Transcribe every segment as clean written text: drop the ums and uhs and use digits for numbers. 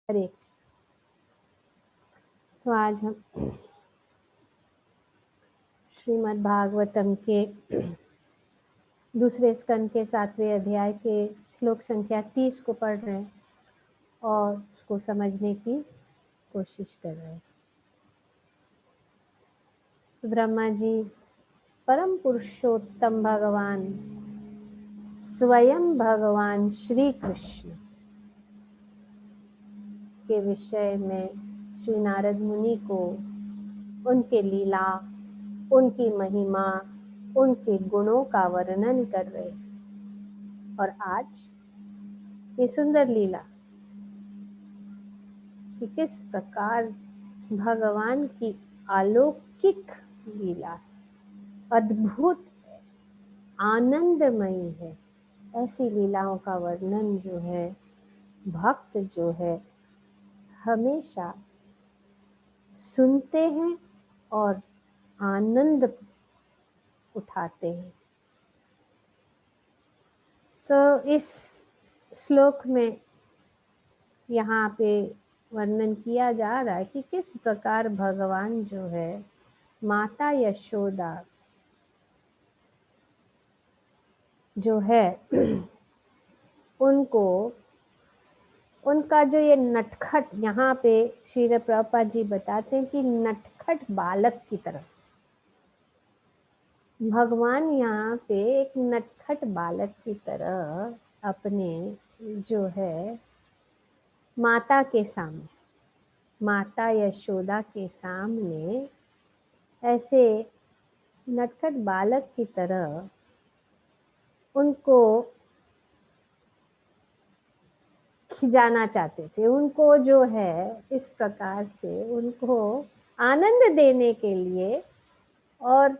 हरे कृष्ण। तो आज हम श्रीमद् भागवतम के दूसरे स्कंद के 7वें अध्याय के श्लोक संख्या 30 को पढ़ रहे हैं और उसको समझने की कोशिश कर रहे हैं। ब्रह्मा जी परम पुरुषोत्तम भगवान स्वयं भगवान श्री कृष्ण के विषय में श्री नारद मुनि को उनके लीला, उनकी महिमा, उनके गुणों का वर्णन कर रहे हैं। और आज ये सुंदर लीला कि किस प्रकार भगवान की अलौकिक लीला है, अद्भुत है, आनंदमयी है। ऐसी लीलाओं का वर्णन जो है भक्त जो है हमेशा सुनते हैं और आनंद उठाते हैं। तो इस श्लोक में यहाँ पे वर्णन किया जा रहा है कि किस प्रकार भगवान जो है माता यशोदा जो है उनको उनका जो ये नटखट, यहाँ पे श्री प्रभुपाद जी बताते हैं कि नटखट बालक की तरह भगवान यहाँ पे एक नटखट बालक की तरह अपने जो है माता के सामने, माता यशोदा के सामने ऐसे नटखट बालक की तरह उनको खिजाना चाहते थे। उनको जो है इस प्रकार से उनको आनंद देने के लिए और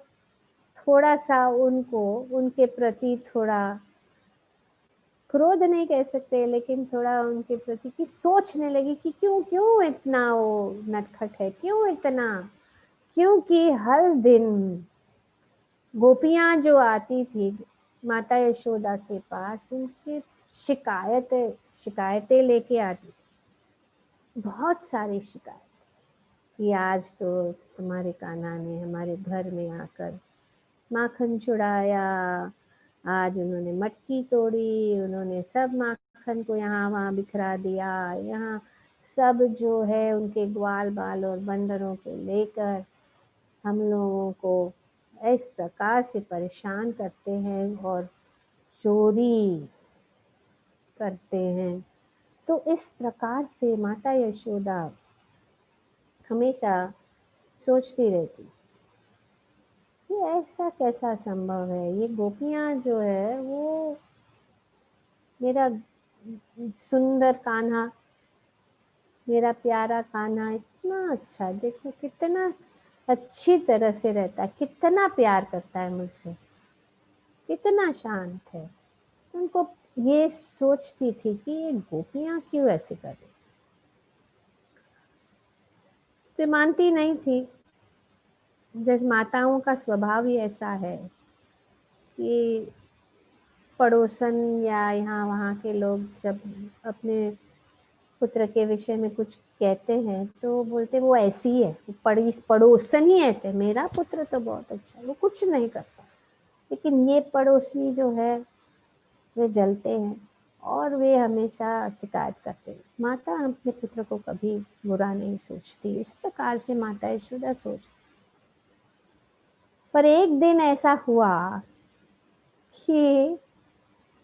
थोड़ा सा उनको उनके प्रति थोड़ा क्रोध नहीं कह सकते, लेकिन थोड़ा उनके प्रति की सोचने लगी कि क्यों क्यों इतना वो नटखट है, क्यों इतना, क्योंकि हर दिन गोपियां जो आती थी माता यशोदा के पास उनकी शिकायतें लेके आती थी, बहुत सारी शिकायत कि आज तो तुम्हारे कान्हा ने हमारे घर में आकर माखन चुराया, आज उन्होंने मटकी तोड़ी, उन्होंने सब माखन को यहाँ वहाँ बिखरा दिया, यहाँ सब जो है उनके ग्वाल बाल और बंदरों को लेकर हम लोगों को इस प्रकार से परेशान करते हैं और चोरी करते हैं। तो इस प्रकार से माता यशोदा हमेशा सोचती रहती थी कि ऐसा कैसा संभव है, ये गोपियां जो है वो मेरा सुंदर कान्हा, मेरा प्यारा कान्हा इतना अच्छा, देखो कितना अच्छी तरह से रहता है, कितना प्यार करता है मुझसे, कितना शांत है। उनको ये सोचती थी कि ये गोपियां क्यों ऐसे कर रही, तो मानती नहीं थी। जैसे माताओं का स्वभाव ही ऐसा है कि पड़ोसन या यहाँ वहाँ के लोग जब अपने पुत्र के विषय में कुछ कहते हैं तो बोलते वो ऐसी है, पड़ोसन ही ऐसे, मेरा पुत्र तो बहुत अच्छा है, वो कुछ नहीं करता, लेकिन ये पड़ोसी जो है वे जलते हैं और वे हमेशा शिकायत करते हैं। माता अपने पुत्र को कभी बुरा नहीं सोचती, इस प्रकार से माता यशोदा सोच। पर एक दिन ऐसा हुआ कि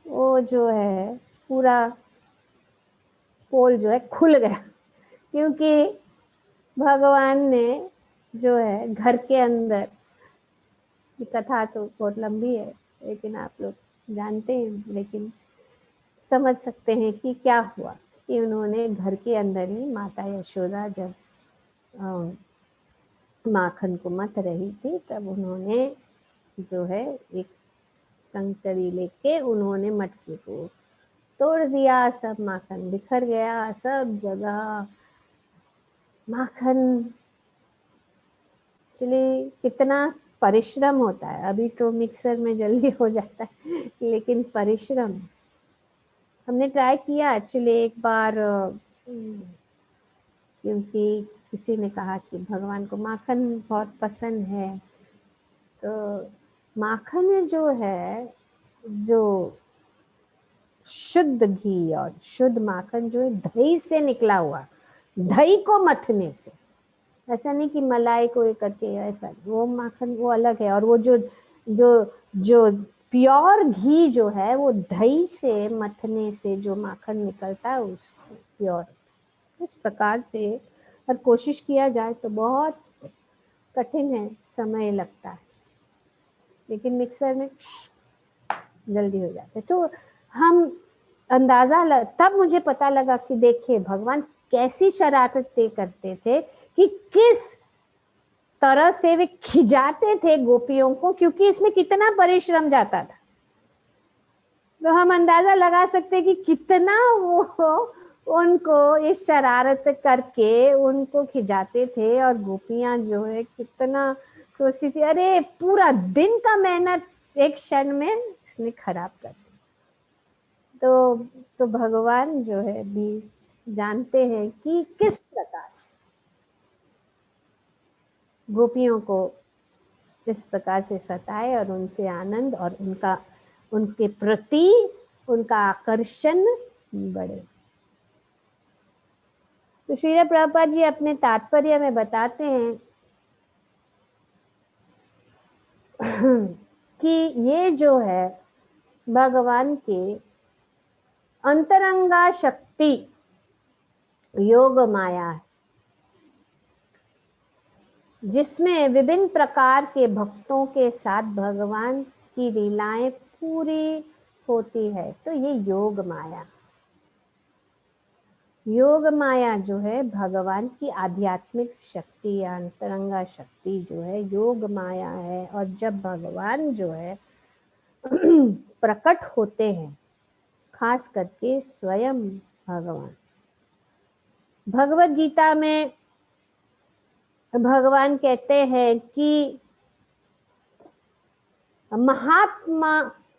वो जो है पूरा पोल जो है खुल गया, क्योंकि भगवान ने जो है घर के अंदर, ये कथा तो बहुत लंबी है लेकिन आप लोग जानते हैं, लेकिन समझ सकते हैं कि क्या हुआ कि उन्होंने घर के अंदर ही माता यशोदा जब माखन को मथ रही थी तब उन्होंने जो है एक कंकड़ी लेके उन्होंने मटके को तोड़ दिया, सब माखन बिखर गया, सब जगह माखन। एक्चुअली कितना परिश्रम होता है, अभी तो मिक्सर में जल्दी हो जाता है लेकिन परिश्रम, हमने ट्राई किया एक्चुअली एक बार क्योंकि किसी ने कहा कि भगवान को माखन बहुत पसंद है। तो माखन जो है, जो शुद्ध घी और शुद्ध माखन जो है दही से निकला हुआ, दही को मथने से, ऐसा नहीं कि मलाई को ये करके, ऐसा वो माखन वो अलग है। और वो जो जो जो प्योर घी जो है वो दही से मथने से जो माखन निकलता है उसको प्योर। इस प्रकार से और कोशिश किया जाए तो बहुत कठिन है, समय लगता है, लेकिन मिक्सर में जल्दी हो जाते। तो हम तब मुझे पता लगा कि देखिए भगवान कैसी शरारतें करते थे, कि किस तरह से वे खिजाते थे गोपियों को, क्योंकि इसमें कितना परिश्रम जाता था। तो हम अंदाजा लगा सकते कि कितना वो उनको इस शरारत करके उनको खिजाते थे, और गोपियां जो है कितना सोचती थी, अरे पूरा दिन का मेहनत एक क्षण में इसने खराब कर दिया। तो भगवान जो है भी जानते हैं कि किस प्रकार से गोपियों को इस प्रकार से सताए और उनसे आनंद और उनके प्रति उनका आकर्षण बढ़े। तो श्रील प्रभुपाद जी अपने तात्पर्य में बताते हैं कि ये जो है भगवान के अंतरंगा शक्ति योग माया है, जिसमें विभिन्न प्रकार के भक्तों के साथ भगवान की लीलाएं पूरी होती है। तो ये योग माया जो है भगवान की आध्यात्मिक शक्ति या अंतरंगा शक्ति जो है योग माया है। और जब भगवान जो है प्रकट होते हैं, खास करके स्वयं भगवान, भगवत गीता में भगवान कहते हैं कि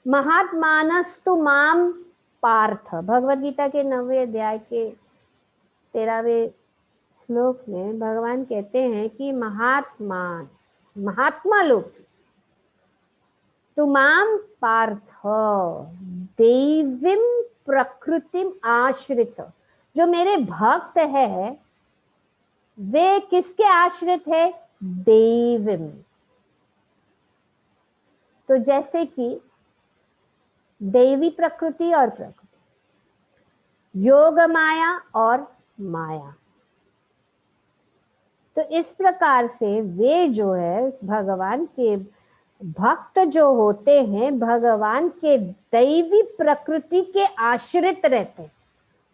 महात्मानस्तु माम पार्थ, भगवत गीता के 9वें अध्याय के 13वें श्लोक में भगवान कहते हैं कि महात्मा लोग तुमाम पार्थ देवीम प्रकृतिम आश्रित, जो मेरे भक्त है वे किसके आश्रित है? देवीम। तो जैसे कि देवी प्रकृति और प्रकृति, योग माया और माया, तो इस प्रकार से वे जो है भगवान के भक्त जो होते हैं भगवान के दैवी प्रकृति के आश्रित रहते हैं,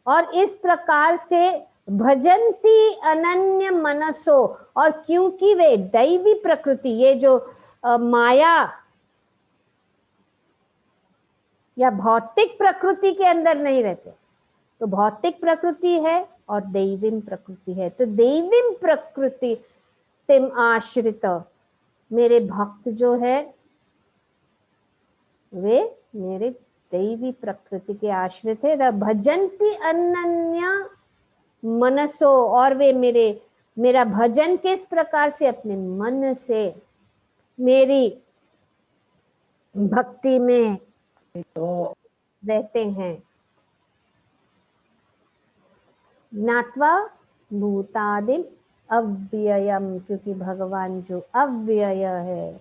और इस प्रकार से भजंती अनन्य मनसो। और क्योंकि वे दैवी प्रकृति, ये जो माया या भौतिक प्रकृति के अंदर नहीं रहते, तो भौतिक प्रकृति है और दैवीम प्रकृति है। तो दैवीम प्रकृति तिम आश्रित, मेरे भक्त जो है वे मेरे दैवी प्रकृति के आश्रित है। भजंती अनन्य मनसो, और वे मेरा भजन किस प्रकार से? अपने मन से मेरी भक्ति में रहते हैं। ज्ञात्वा भूतादिम अव्ययम, क्योंकि भगवान जो अव्यय है।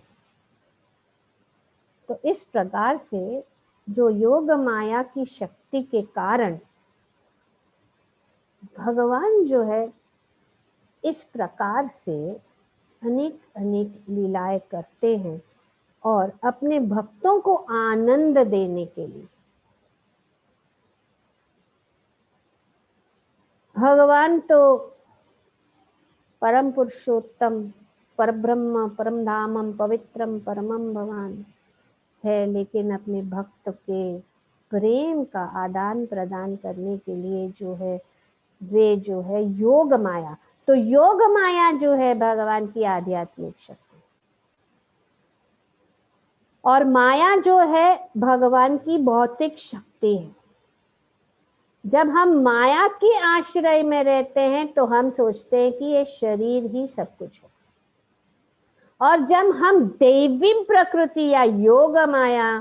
तो इस प्रकार से जो योग माया की शक्ति के कारण भगवान जो है इस प्रकार से अनेक अनेक लीलाएं करते हैं, और अपने भक्तों को आनंद देने के लिए भगवान तो परम पुरुषोत्तम, परब्रह्म, परम धामम, पवित्रम, परमम भगवान है, लेकिन अपने भक्त के प्रेम का आदान प्रदान करने के लिए जो है वे जो है योग माया, तो योग माया जो है भगवान की आध्यात्मिक शक्ति, और माया जो है भगवान की भौतिक शक्ति है। जब हम माया के आश्रय में रहते हैं तो हम सोचते हैं कि ये शरीर ही सब कुछ है, और जब हम दैवी प्रकृति या योग माया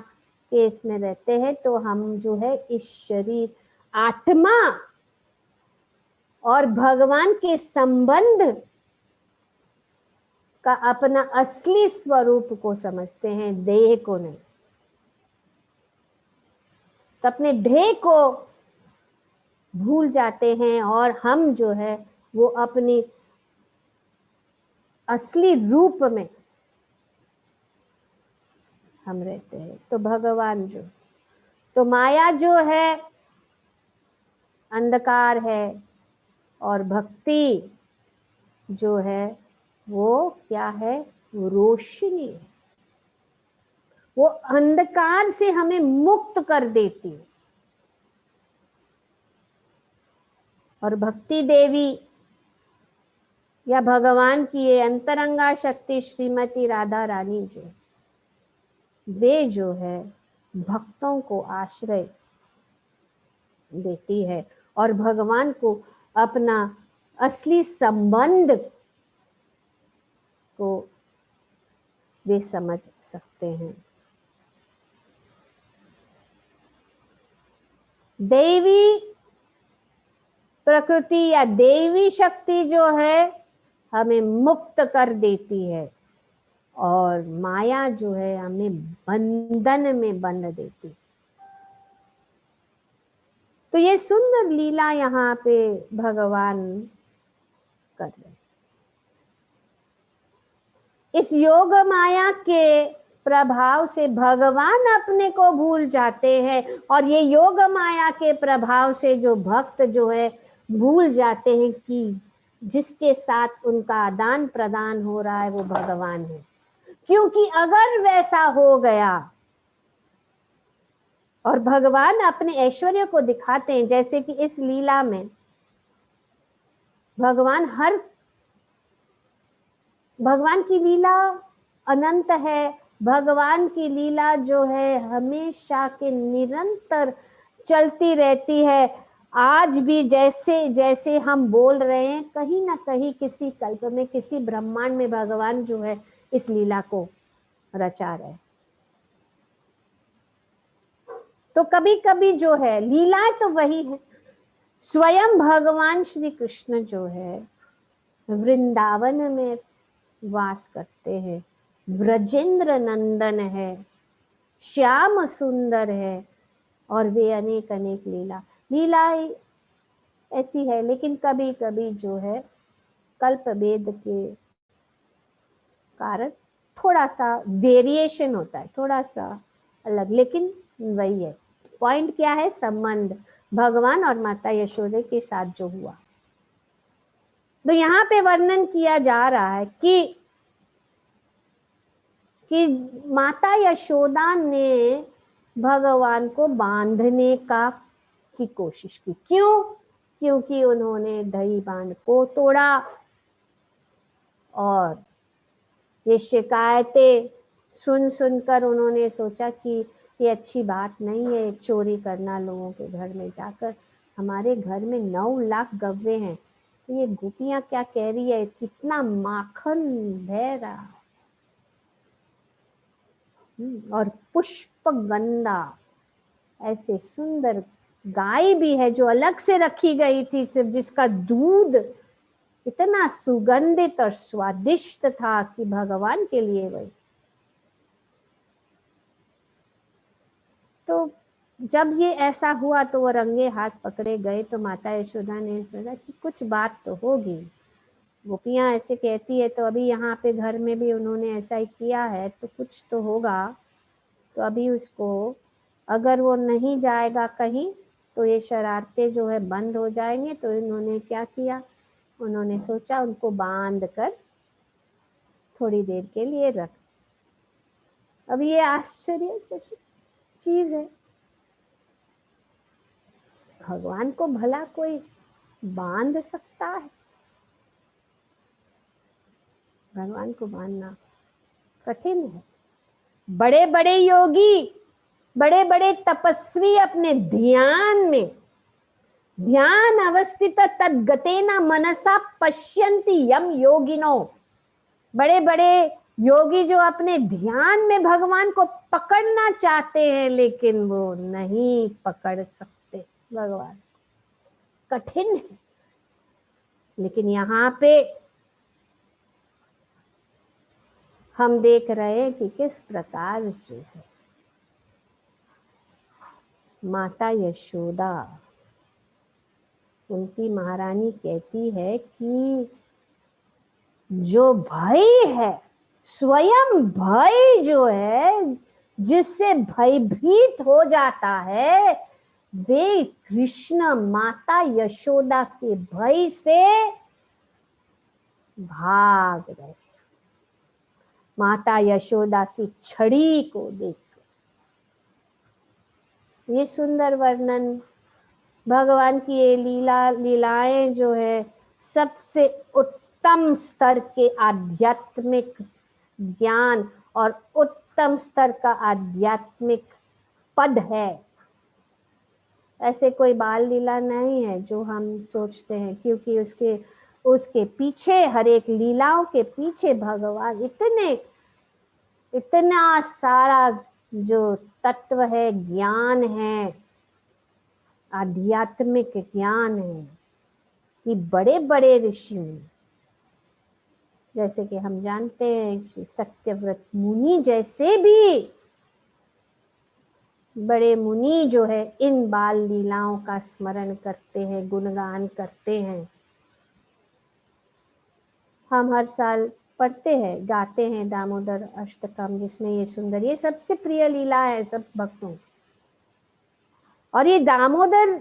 के इसमें रहते हैं तो हम जो है इस शरीर, आत्मा और भगवान के संबंध का अपना असली स्वरूप को समझते हैं, देह को नहीं। तो अपने देह को भूल जाते हैं और हम जो है वो अपनी असली रूप में हम रहते हैं। तो भगवान जो, तो माया जो है अंधकार है और भक्ति जो है वो क्या है, वो रोशनी है, वो अंधकार से हमें मुक्त कर देती है। और भक्ति देवी या भगवान की ये अंतरंगा शक्ति श्रीमती राधा रानी जो, वे जो है भक्तों को आश्रय देती है और भगवान को अपना असली संबंध को वे समझ सकते हैं। देवी प्रकृति या देवी शक्ति जो है हमें मुक्त कर देती है और माया जो है हमें बंधन में बंध देती। तो ये सुंदर लीला यहाँ पे भगवान कर रहे। इस योग माया के प्रभाव से भगवान अपने को भूल जाते हैं और ये योग माया के प्रभाव से जो भक्त जो है भूल जाते हैं कि जिसके साथ उनका आदान प्रदान हो रहा है वो भगवान है। क्योंकि अगर वैसा हो गया और भगवान अपने ऐश्वर्य को दिखाते हैं, जैसे कि इस लीला में भगवान की लीला अनंत है। भगवान की लीला जो है हमेशा के निरंतर चलती रहती है। आज भी जैसे जैसे हम बोल रहे हैं, कहीं ना कहीं किसी कल्प में, किसी ब्रह्मांड में भगवान जो है इस लीला को रचा रहे। तो कभी कभी जो है लीलाएं तो वही है, स्वयं भगवान श्री कृष्ण जो है वृंदावन में वास करते हैं, व्रजेंद्र नंदन है, श्याम सुंदर है और वे अनेक अनेक लीलाएं ऐसी है। लेकिन कभी कभी जो है कल्प वेद के कारण थोड़ा सा वेरिएशन होता है, थोड़ा सा अलग, लेकिन वही है। पॉइंट क्या है, संबंध भगवान और माता यशोदा के साथ जो हुआ। तो यहाँ पे वर्णन किया जा रहा है कि माता यशोदा ने भगवान को बांधने की कोशिश की। क्यों? क्योंकि उन्होंने दही बांध को तोड़ा और ये शिकायतें सुन सुनकर उन्होंने सोचा कि ये अच्छी बात नहीं है चोरी करना लोगों के घर में जाकर। हमारे घर में 9 लाख गव्वे हैं, तो ये गोपियां क्या कह रही है, कितना माखन बह रहा और पुष्प गंधा ऐसे सुंदर गाय भी है जो अलग से रखी गई थी, सिर्फ जिसका दूध इतना सुगंधित और स्वादिष्ट था कि भगवान के लिए वही। तो जब ये ऐसा हुआ तो वो रंगे हाथ पकड़े गए। तो माता यशोदा ने सोचा कि कुछ बात तो होगी, गोपियां ऐसे कहती है तो अभी यहाँ पे घर में भी उन्होंने ऐसा ही किया है तो कुछ तो होगा। तो अभी उसको, अगर वो नहीं जाएगा कहीं तो ये शरारतें जो है बंद हो जाएंगे। तो इन्होंने क्या किया, उन्होंने सोचा उनको बांध कर थोड़ी देर के लिए रख। अब ये आश्चर्य चीज है, भगवान को भला कोई बांध सकता है? भगवान को बांधना कठिन है। बड़े बड़े योगी, बड़े बड़े तपस्वी अपने ध्यान में ध्यान अवस्थित तद्गतेन मनसा पश्यन्ति यम योगिनो। बड़े बड़े योगी जो अपने ध्यान में भगवान को पकड़ना चाहते हैं लेकिन वो नहीं पकड़ सकते भगवान, कठिन है। लेकिन यहाँ पे हम देख रहे हैं कि किस प्रकार जो है माता यशोदा, उनकी महारानी कहती है कि जो भय है, स्वयं भय जो है, जिससे भयभीत हो जाता है, वे कृष्ण माता यशोदा के भय से भाग रहे। माता यशोदा की छड़ी को देख, ये सुंदर वर्णन भगवान की ये लीलाएं जो है सबसे उत्तम स्तर के आध्यात्मिक ज्ञान और उत्तम स्तर का आध्यात्मिक पद है। ऐसे कोई बाल लीला नहीं है जो हम सोचते हैं, क्योंकि उसके पीछे, हर एक लीलाओं के पीछे भगवान इतना सारा जो तत्व है, ज्ञान है, आध्यात्मिक ज्ञान है कि बड़े बड़े ऋषि, जैसे कि हम जानते हैं सत्यव्रत मुनि जैसे भी बड़े मुनि जो है इन बाल लीलाओं का स्मरण करते हैं, गुणगान करते हैं। हम हर साल पढ़ते हैं, गाते हैं दामोदर अष्टकम, जिसमें ये सुंदर, ये सबसे प्रिय लीला है सब भक्तों। और ये दामोदर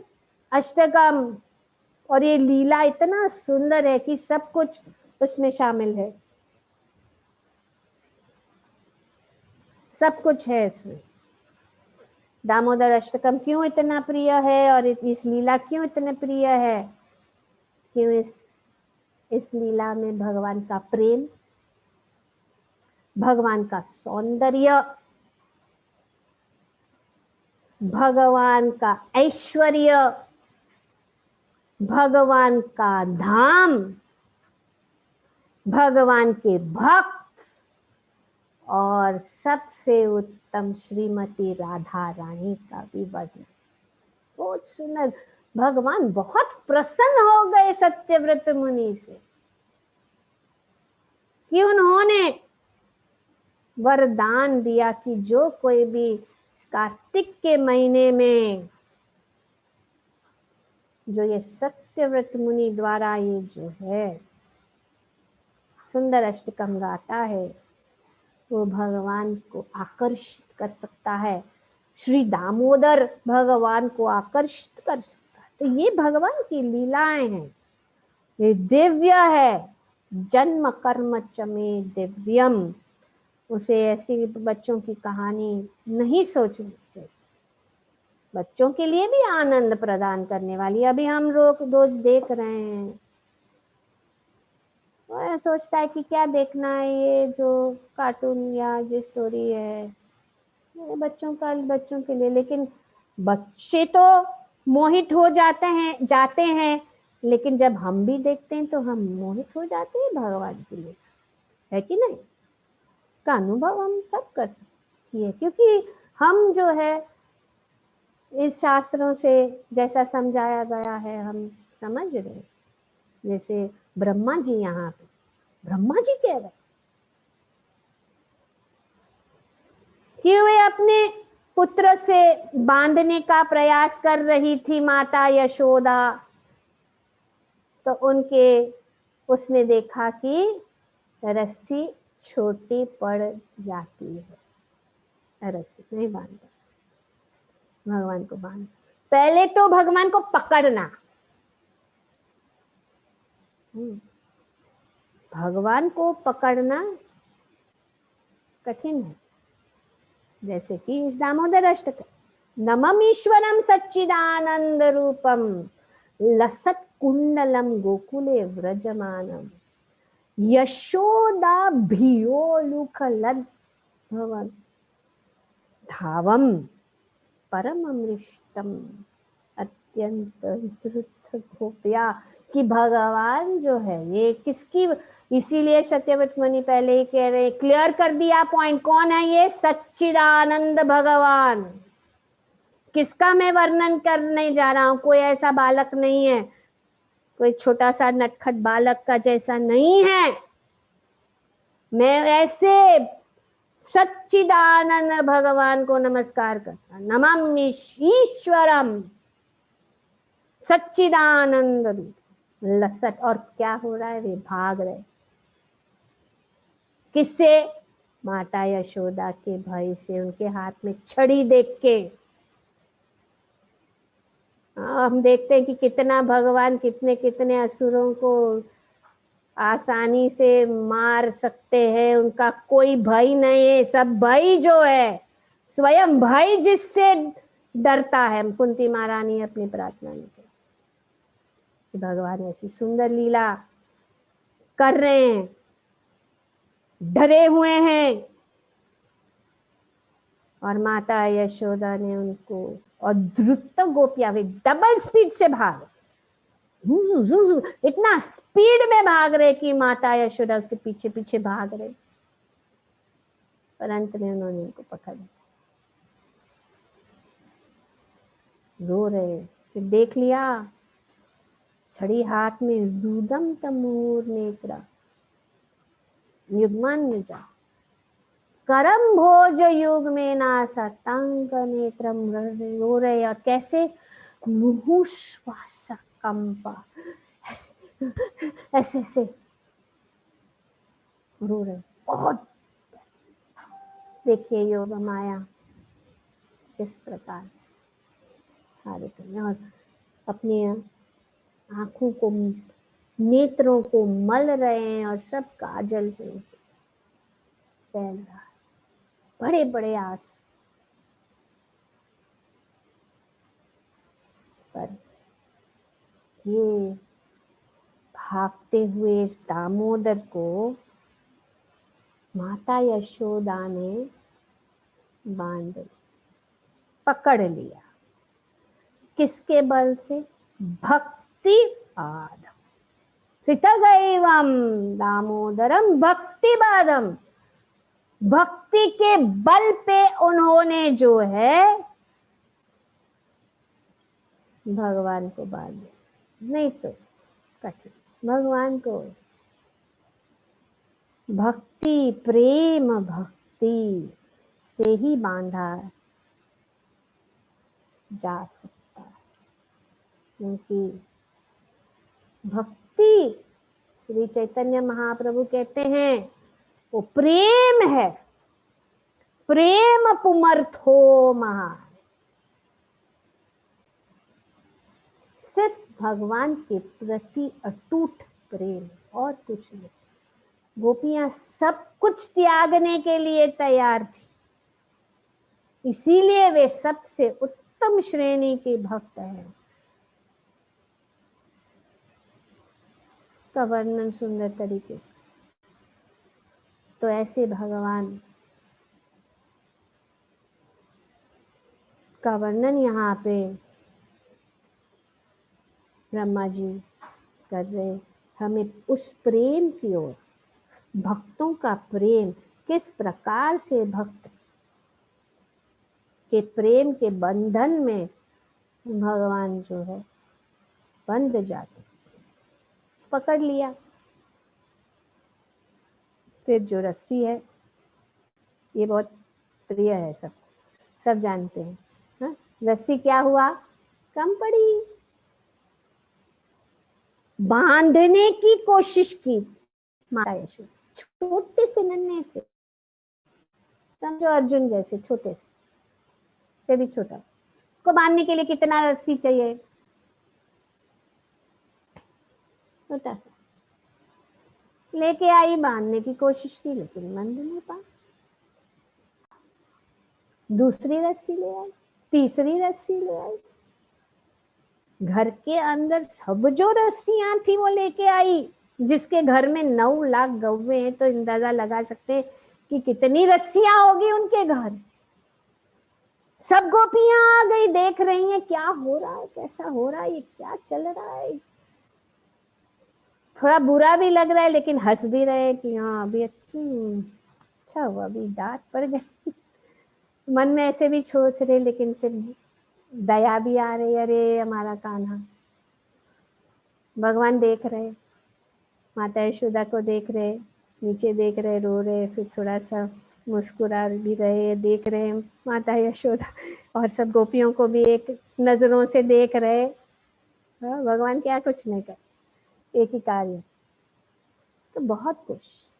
अष्टकम और ये लीला इतना सुंदर है कि सब कुछ उसमें शामिल है, सब कुछ है इसमें। दामोदर अष्टकम क्यों इतना प्रिय है और इस लीला क्यों इतने प्रिय है? क्यों इस लीला में भगवान का प्रेम, भगवान का सौंदर्य, भगवान का ऐश्वर्य, भगवान का धाम, भगवान के भक्त और सबसे उत्तम श्रीमती राधा रानी का भी वर्णन बहुत सुंदर। भगवान बहुत प्रसन्न हो गए सत्यव्रत मुनि से कि उन्होंने वरदान दिया कि जो कोई भी कार्तिक के महीने में जो ये सत्यव्रत मुनि द्वारा ये जो है सुंदर अष्टकम गाता है, वो भगवान को आकर्षित कर सकता है, श्री दामोदर भगवान को आकर्षित कर सकता है। तो ये भगवान की लीलाएं हैं, ये दिव्य है। जन्म कर्म चमे दिव्यम, उसे ऐसी बच्चों की कहानी नहीं सोचनी चाहिए, बच्चों के लिए भी आनंद प्रदान करने वाली। अभी हम लोग रोज देख रहे हैं, वो सोचता है कि क्या देखना है, ये जो कार्टून या जो स्टोरी है बच्चों के लिए, लेकिन बच्चे तो मोहित हो जाते हैं, लेकिन जब हम भी देखते हैं तो हम मोहित हो जाते हैं भगवान के लिए, है कि नहीं? इसका अनुभव हम सब कर सकते हैं, क्योंकि हम जो है इस शास्त्रों से जैसा समझाया गया है हम समझ रहे हैं। जैसे ब्रह्मा जी, यहाँ पे ब्रह्मा जी कह रहे कि वे अपने पुत्र से बांधने का प्रयास कर रही थी माता यशोदा, तो उसने देखा कि रस्सी छोटी पड़ जाती है, रस्सी नहीं बांधता, भगवान को बांध, पहले तो भगवान को पकड़ना, भगवान को पकड़ना कठिन है। जैसे कि इस दामोदर अष्टकम, नमम ईश्वरम सच्चिदानंद रूपम लसत कुंडलम गोकुले व्रजमानम यशोदा भियोलुखलद भवन धावम परम अमृष्टम अत्यंत गोपिया कि भगवान जो है ये किसकी, इसीलिए सत्यव्रत मुनि पहले ही कह रहे, क्लियर कर दिया पॉइंट, कौन है ये? सच्चिदानंद भगवान। किसका मैं वर्णन करने जा रहा हूं? कोई ऐसा बालक नहीं है, कोई छोटा सा नटखट बालक का जैसा नहीं है। मैं ऐसे सच्चिदानंद भगवान को नमस्कार करता, नमः ईश्वरम सच्चिदानंद लसट। और क्या हो रहा है? वे भाग रहे। किससे? माता यशोदा के भय से, उनके हाथ में छड़ी देख के। हम देखते हैं कि कितना भगवान कितने कितने असुरों को आसानी से मार सकते हैं, उनका कोई भय नहीं है। सब भय जो है, स्वयं भय जिससे डरता है। कुंती महारानी अपनी प्रार्थना में कि भगवान ऐसी सुंदर लीला कर रहे हैं, डरे हुए हैं, और माता यशोदा ने उनको, और द्रुत गोपियां वे डबल स्पीड से भाग, इतना स्पीड में भाग रहे कि माता यशोदा उसके पीछे पीछे भाग रहे, पर अंत में उन्होंने उनको पकड़ लिया। रो रहे, फिर देख लिया छड़ी हाथ में, रुदम तमूर नेत्रा युग्मन जा करम भोज युग में नासा तंग नेत्रम। रो रहे, और कैसे? मुहुश्वास कंपा, ऐसे ऐसे रो रहे। बहुत देखिए योग माया किस प्रकार से कार्य करने, और अपनी आंखों को, नेत्रों को मल रहे हैं, और सब काजल से फैल रहा है, बड़े बड़े आंसू। पर ये भागते हुए इस दामोदर को माता यशोदा ने बांध पकड़ लिया। किसके बल से? भक्ति आदम सितगैवम दामोदरम भक्ति बादम। भक्ति के बल पे उन्होंने जो है भगवान को बांध दिया, नहीं तो कठिन। भगवान को भक्ति, प्रेम भक्ति से ही बांधा जा सकता है, क्योंकि भक्ति, श्री चैतन्य महाप्रभु कहते हैं, वो प्रेम है, प्रेम पुमर्थो महा। सिर्फ भगवान के प्रति अटूट प्रेम, और कुछ नहीं। गोपियां सब कुछ त्यागने के लिए तैयार थी, इसीलिए वे सबसे उत्तम श्रेणी के भक्त हैं। का वर्णन सुंदर तरीके से। तो ऐसे भगवान का वर्णन यहाँ पे ब्रह्मा जी कर रहे, हमें उस प्रेम की ओर, भक्तों का प्रेम, किस प्रकार से भक्त के प्रेम के बंधन में भगवान जो है बंध जाते। पकड़ लिया, फिर जो रस्सी है, ये बहुत प्रिय है, सब जानते हैं। हाँ? रस्सी क्या हुआ? कम पड़ी। बांधने की कोशिश की माता यशोदा, छोटे से नन्हे से, समझो अर्जुन जैसे छोटे से भी छोटा को बांधने के लिए कितना रस्सी चाहिए? छोटा सा लेके आई, बांधने की कोशिश की, लेकिन बंध नहीं पा। दूसरी रस्सी ले आई, तीसरी रस्सी ले आई, घर के अंदर सब जो रस्सियां थी वो लेके आई। जिसके घर में 9 लाख गौवे हैं, तो अंदाजा लगा सकते हैं कि कितनी रस्सियां होगी उनके घर। सब गोपियां आ गई, देख रही हैं क्या हो रहा है, कैसा हो रहा है, ये क्या चल रहा है। थोड़ा बुरा भी लग रहा है लेकिन हंस भी रहे हैं कि हाँ अभी अच्छा हुआ, अभी डांट पड़ गई। मन में ऐसे भी सोच रहे लेकिन फिर दया भी आ रही, अरे हमारा कान्हा। भगवान देख रहे, माता यशोदा को देख रहे, नीचे देख रहे, रो रहे, फिर थोड़ा सा मुस्कुरा भी रहे, देख रहे माता यशोदा, और सब गोपियों को भी एक नजरों से देख रहे। हाँ, भगवान क्या कुछ नहीं कर, एक ही कार्य, तो बहुत कुछ,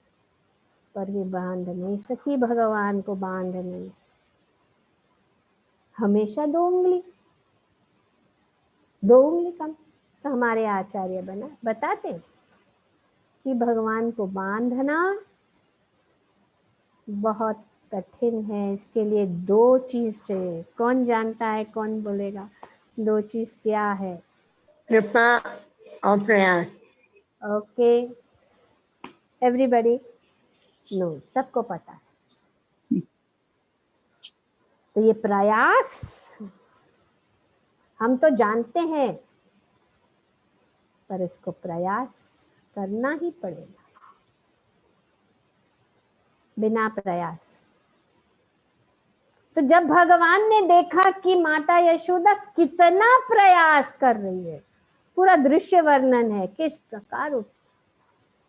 पर वे बांध नहीं सकी, भगवान को बांध नहीं सकी। हमेशा दो उंगली कम। तो हमारे आचार्य बताते कि भगवान को बांधना बहुत कठिन है, इसके लिए दो चीज चाहिए। कौन जानता है, कौन बोलेगा दो चीज क्या है? कृपा और प्रयास। ओके, एवरीबॉडी नो, सबको पता है। तो ये प्रयास हम तो जानते हैं, पर इसको प्रयास करना ही पड़ेगा, बिना प्रयास। तो जब भगवान ने देखा कि माता यशोदा कितना प्रयास कर रही है, पूरा दृश्य वर्णन है किस प्रकार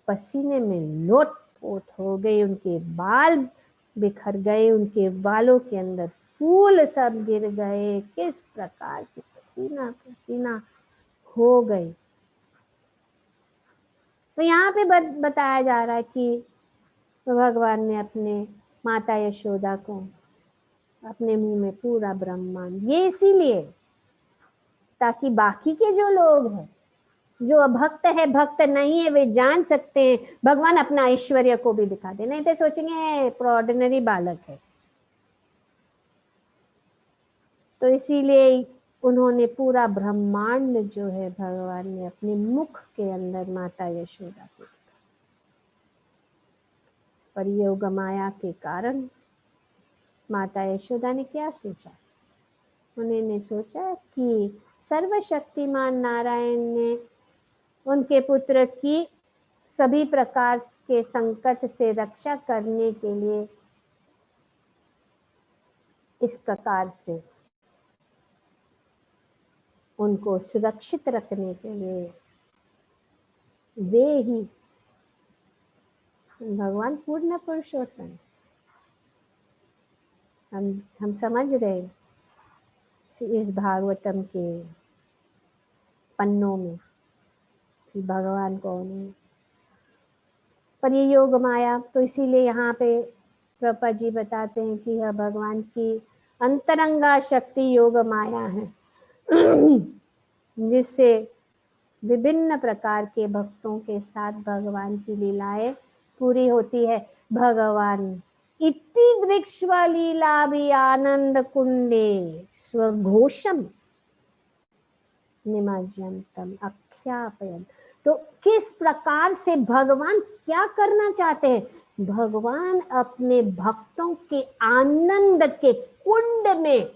पसीने में लोटपोट हो गई, उनके बाल बिखर गए, उनके बालों के अंदर फूल सब गिर गए, किस प्रकार से पसीना पसीना हो गई। तो यहाँ पे बताया जा रहा है कि भगवान ने अपने माता यशोदा को अपने मुंह में पूरा ब्रह्मांड, ये इसीलिए ताकि बाकी के जो लोग हैं, जो अभक्त है, भक्त नहीं है, वे जान सकते हैं, भगवान अपना ऐश्वर्य को भी दिखा दे, नहीं तो सोचेंगे ऑर्डिनरी बालक है। तो इसीलिए उन्होंने पूरा ब्रह्मांड जो है भगवान ने अपने मुख के अंदर माता यशोदा को, पर योग माया के कारण माता यशोदा ने क्या सोचा, उन्होंने सोचा कि सर्वशक्तिमान नारायण ने उनके पुत्र की सभी प्रकार के संकट से रक्षा करने के लिए इस प्रकार से उनको सुरक्षित रखने के लिए वे ही भगवान पूर्ण पुरुषोत्तम, हम समझ रहे इस भागवतम के पन्नों में कि भगवान कौन है, पर ये योग माया। तो इसीलिए यहाँ पे प्रभुपाद जी बताते हैं कि यह भगवान की अंतरंगा शक्ति योग माया है, जिससे विभिन्न प्रकार के भक्तों के साथ भगवान की लीलाएं पूरी होती है। भगवान इति वृक्ष्व लीला भी आनंद कुंडे स्वघोषम निमज्जनतम अख्यापयन। तो किस प्रकार से भगवान क्या करना चाहते हैं, भगवान अपने भक्तों के आनंद के कुंड में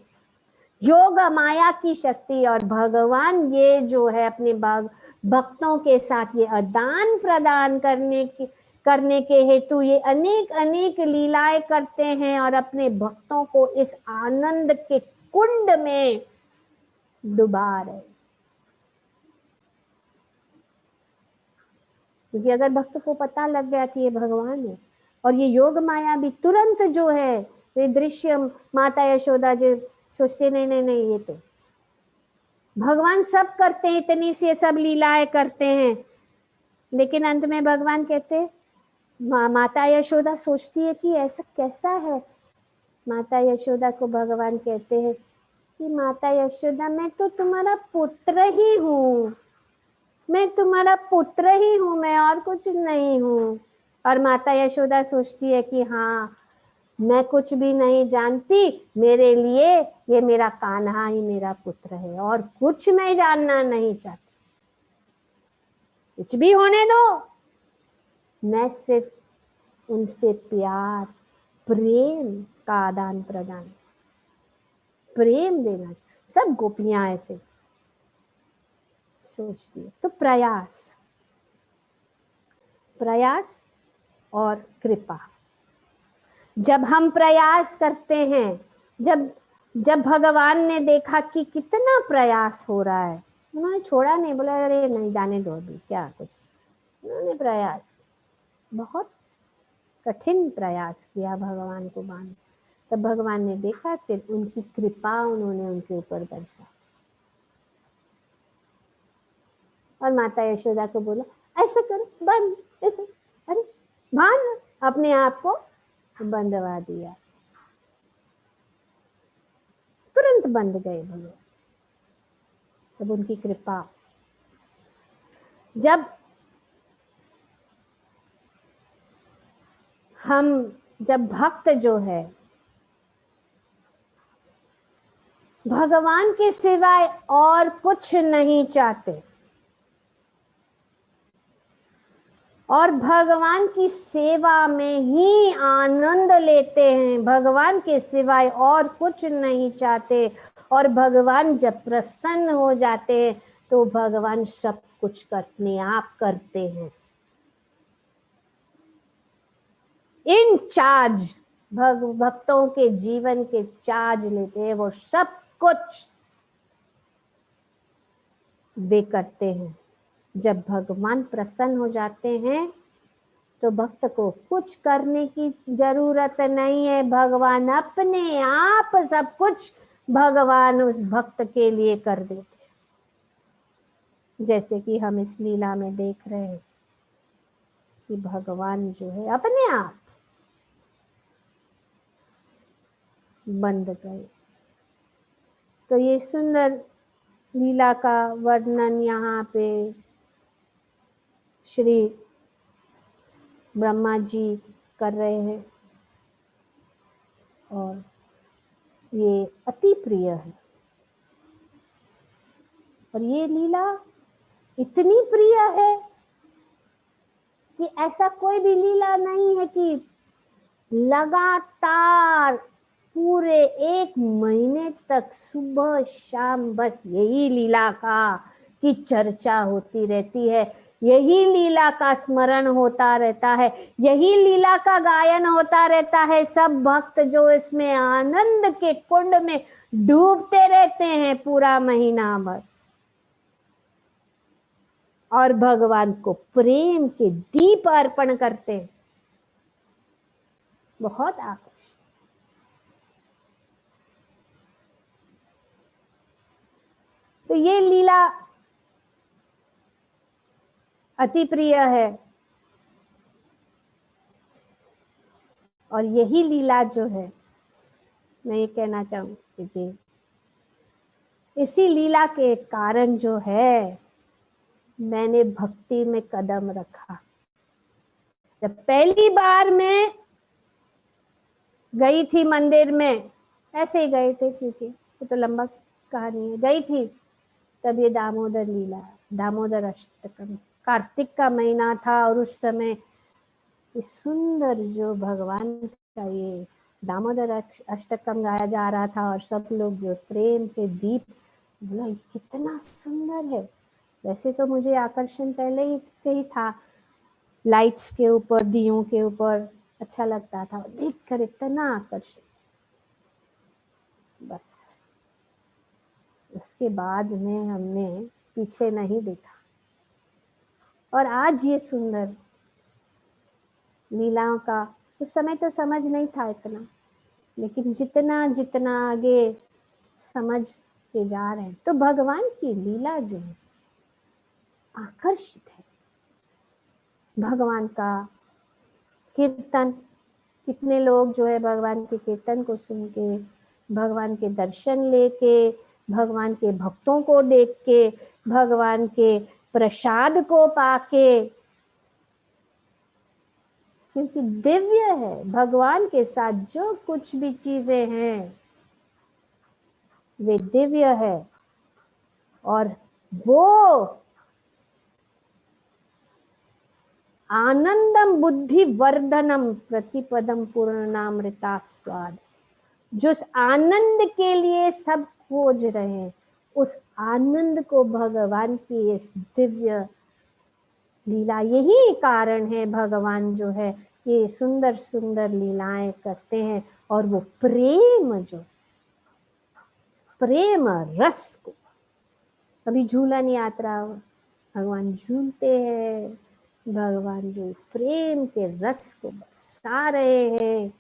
योग माया की शक्ति, और भगवान ये जो है अपने भक्तों के साथ ये आदान प्रदान करने के हेतु ये अनेक अनेक लीलाएं करते हैं और अपने भक्तों को इस आनंद के कुंड में डुबा रहे। क्योंकि अगर भक्त को पता लग गया कि ये भगवान है, और ये योग माया भी तुरंत जो है ये दृश्य माता यशोदा जी सोचते नहीं नहीं नहीं, ये तो भगवान सब करते हैं, इतनी सी सब लीलाएं करते हैं, लेकिन अंत में भगवान कहते माता यशोदा सोचती है कि ऐसा कैसा है। माता यशोदा को भगवान कहते हैं कि माता यशोदा मैं तो तुम्हारा पुत्र ही हूँ, मैं तुम्हारा पुत्र ही हूँ, मैं और कुछ नहीं हूँ। और माता यशोदा सोचती है कि हाँ मैं कुछ भी नहीं जानती, मेरे लिए ये मेरा कान्हा ही मेरा पुत्र है, और कुछ मैं जानना नहीं चाहती, कुछ भी होने दो, मैं सिर्फ उनसे प्यार प्रेम का आदान प्रदान। प्रेम देना। सब गोपियां ऐसे सोचती है। तो प्रयास, प्रयास और कृपा। जब हम प्रयास करते हैं, जब जब भगवान ने देखा कि कितना प्रयास हो रहा है, उन्होंने छोड़ा नहीं, बोला अरे नहीं जाने दो अभी क्या कुछ। उन्होंने प्रयास, बहुत कठिन प्रयास किया भगवान को बांध। तब भगवान ने देखा, फिर उनकी कृपा उन्होंने उनके ऊपर बरसा। और माता यशोदा को बोला ऐसा करो, बंद, ऐसे, अरे भान अपने आप को बंधवा दिया, तुरंत बंध गए भगवान। तब उनकी कृपा। जब भक्त जो है भगवान के सिवाय और कुछ नहीं चाहते और भगवान की सेवा में ही आनंद लेते हैं, भगवान के सिवाय और कुछ नहीं चाहते, और भगवान जब प्रसन्न हो जाते हैं तो भगवान सब कुछ अपने आप करते हैं। इन चार्ज, भक्तों के जीवन के चार्ज लेते हैं, वो सब कुछ वे करते हैं। जब भगवान प्रसन्न हो जाते हैं तो भक्त को कुछ करने की जरूरत नहीं है, भगवान अपने आप सब कुछ भगवान उस भक्त के लिए कर देते हैं। जैसे कि हम इस लीला में देख रहे हैं कि भगवान जो है अपने आप बंद गए। तो ये सुंदर लीला का वर्णन यहाँ पे श्री ब्रह्मा जी कर रहे हैं और ये अति प्रिय है। और ये लीला इतनी प्रिय है कि ऐसा कोई भी लीला नहीं है कि लगातार पूरे 1 महीने तक सुबह शाम बस यही लीला का की चर्चा होती रहती है, यही लीला का स्मरण होता रहता है, यही लीला का गायन होता रहता है। सब भक्त जो इसमें आनंद के कुंड में डूबते रहते हैं पूरा महीना भर और भगवान को प्रेम के दीप अर्पण करते हैं। बहुत आकर्षक। तो ये लीला अति प्रिय है और यही लीला जो है, मैं ये कहना चाहूंगी कि इसी लीला के कारण जो है मैंने भक्ति में कदम रखा। जब पहली बार मैं गई थी मंदिर में, ऐसे ही गए थे क्योंकि ये तो लंबा कहानी है, गई थी, तब ये दामोदर लीला, दामोदर अष्टकम, कार्तिक का महीना था और उस समय ये सुंदर जो भगवान का ये दामोदर अष्टकम गाया जा रहा था और सब लोग जो प्रेम से दीप, बोला ये कितना सुंदर है। वैसे तो मुझे आकर्षण पहले ही से ही था, लाइट्स के ऊपर, दियों के ऊपर अच्छा लगता था, देखकर इतना आकर्षण। बस उसके बाद में हमने पीछे नहीं देखा और आज ये सुंदर लीलाओं का, उस समय तो समझ नहीं था इतना, लेकिन जितना जितना आगे समझ के जा रहे हैं तो भगवान की लीला जो है आकर्षित है। भगवान का कीर्तन, कितने लोग जो है भगवान के कीर्तन को सुन के, भगवान के दर्शन लेके, भगवान के भक्तों को देख के, भगवान के प्रसाद को पाके, क्योंकि दिव्य है भगवान के साथ जो कुछ भी चीजें हैं वे दिव्य है और वो आनंदम बुद्धि वर्धनम प्रतिपदम पूर्णामृता स्वाद, जिस आनंद के लिए सब खोज रहे हैं, उस आनंद को भगवान की इस दिव्य लीला, यही कारण है भगवान जो है ये सुंदर सुंदर लीलाएं करते हैं। और वो प्रेम, जो प्रेम रस को, कभी झूलन यात्रा भगवान झूलते हैं, भगवान जो प्रेम के रस को बरसा रहे हैं।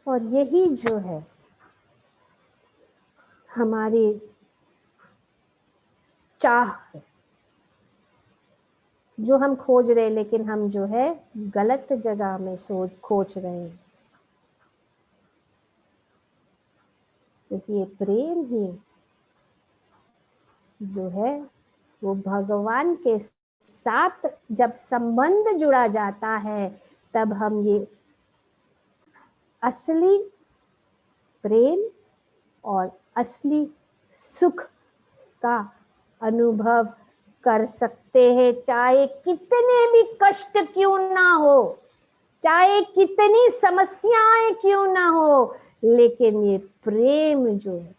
और यही जो है हमारी चाह है, जो हम खोज रहे, लेकिन हम जो है गलत जगह में खोज रहे हैं। क्योंकि ये प्रेम ही जो है वो भगवान के साथ जब संबंध जुड़ा जाता है, तब हम ये असली प्रेम और असली सुख का अनुभव कर सकते हैं। चाहे कितने भी कष्ट क्यों ना हो, चाहे कितनी समस्याएं क्यों ना हो, लेकिन ये प्रेम जो है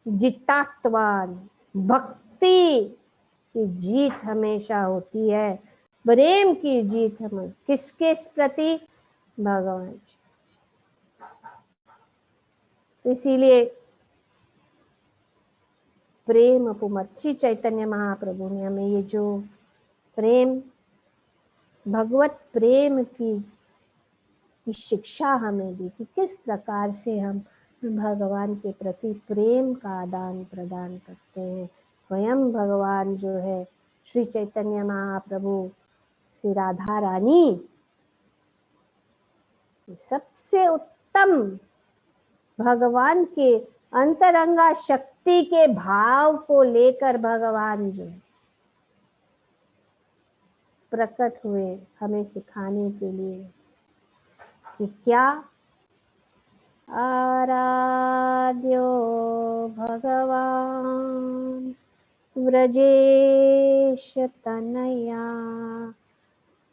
जितात्वान भक्ति की जीत हमेशा होती है। प्रेम की जीत हमें किसके प्रति? भगवान। तो इसीलिए प्रेम श्री चैतन्य महाप्रभु ने हमें ये जो प्रेम, भगवत प्रेम की शिक्षा हमें दी कि किस प्रकार से हम भगवान के प्रति प्रेम का आदान प्रदान करते हैं। स्वयं भगवान जो है श्री चैतन्य महाप्रभु, श्री राधा रानी, सबसे उत्तम भगवान के अंतरंगा शक्ति के भाव को लेकर भगवान जो प्रकट हुए हमें सिखाने के लिए कि क्या आराध्यो भगवान व्रजेश तनया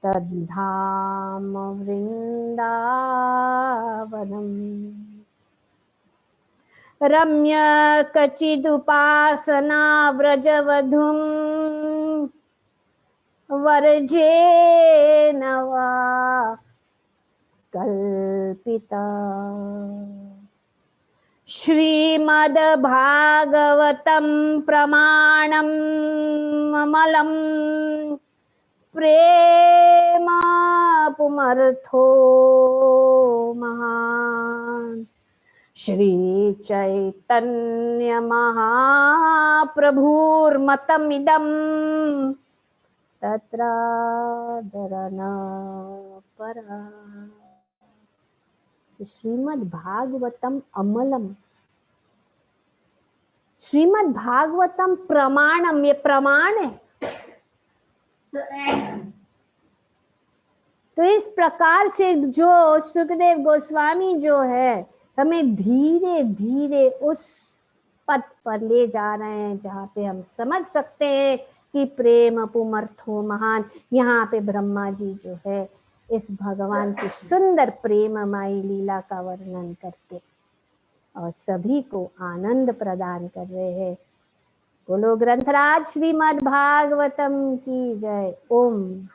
तद्धाम वृंदावनम रम्य कचिदुपासना व्रजवधुम वर्जेन वा कल्पिता। श्रीमद्भागवतं प्रमाणम् अमलं प्रेम पुमर्थो महान्। श्री चैतन्य महाप्रभुर्मतमिदं तत्रादरन परा। श्रीमद् भागवतम अमलम, श्रीमद् भागवतम प्रमाणम, ये प्रमाण है। तो इस प्रकार से जो सुखदेव गोस्वामी जो है हमें धीरे धीरे उस पथ पर ले जा रहे हैं जहाँ पे हम समझ सकते हैं कि प्रेम पुमर्थो महान। यहाँ पे ब्रह्मा जी जो है इस भगवान की सुंदर प्रेममयी लीला का वर्णन करते और सभी को आनंद प्रदान कर रहे हैं। बोलो ग्रंथराज श्रीमद् भागवतम की जय। ओम।